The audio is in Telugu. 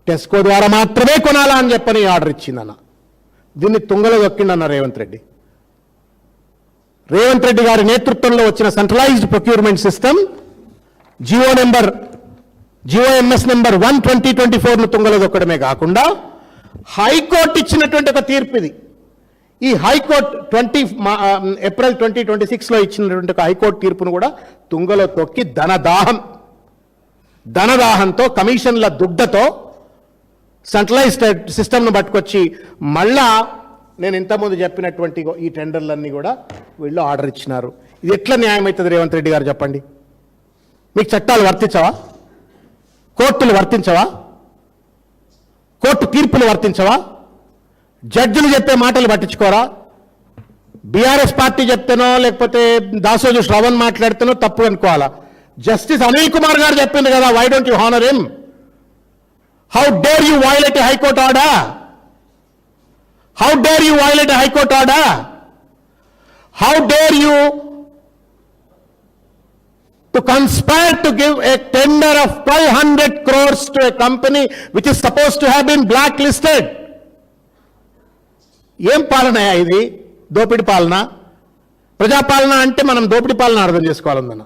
టెస్కో ద్వారా మాత్రమే కొనాలా అని చెప్పని ఆర్డర్ ఇచ్చిందన్న. దీన్ని తుంగలో దొక్కిండన్న రేవంత్ రెడ్డి. రేవంత్ రెడ్డి గారి నేతృత్వంలో వచ్చిన centralised procurement system GOMs number 1/2024ను తుంగలో దొక్కడమే కాకుండా హైకోర్టు ఇచ్చినటువంటి ఒక తీర్పు ఇది. ఈ హైకోర్టు ఏప్రిల్ 2026లో ఇచ్చినటువంటి ఒక హైకోర్టు తీర్పును కూడా తుంగలో తొక్కి ధనదాహంతో కమిషన్ల దుడ్డతో సెంట్రలైజ్డ్ సిస్టమ్ను పట్టుకొచ్చి మళ్ళా నేను ఇంతకుముందు చెప్పినటువంటి ఈ టెండర్లన్నీ కూడా వీళ్ళు ఆర్డర్ ఇచ్చినారు. ఇది ఎట్లా న్యాయం అవుతుంది రేవంత్ రెడ్డి గారు చెప్పండి? మీకు చట్టాలు వర్తించవా? కోర్టులు వర్తించవా? కోర్టు తీర్పులు వర్తించవా? జడ్జిలు చెప్పే మాటలు పట్టించుకోరా? బీఆర్ఎస్ పార్టీ చెప్తేనో లేకపోతే దాసోజు శ్రవణ్ మాట్లాడితేనో తప్పు అనుకోవాలా? జస్టిస్ అనిల్ కుమార్ గారు చెప్పింది కదా, why don't you honour him? How dare you violate a high court order? How dare you violate a high court order? How dare you to conspire to give a tender of 500 crores to a company which is supposed to have been blacklisted? ఏం పాలన ఇది? దోపిడి పాలన. ప్రజాపాలన అంటే మనం దోపిడి పాలన అర్థం చేసుకోవాలన్న.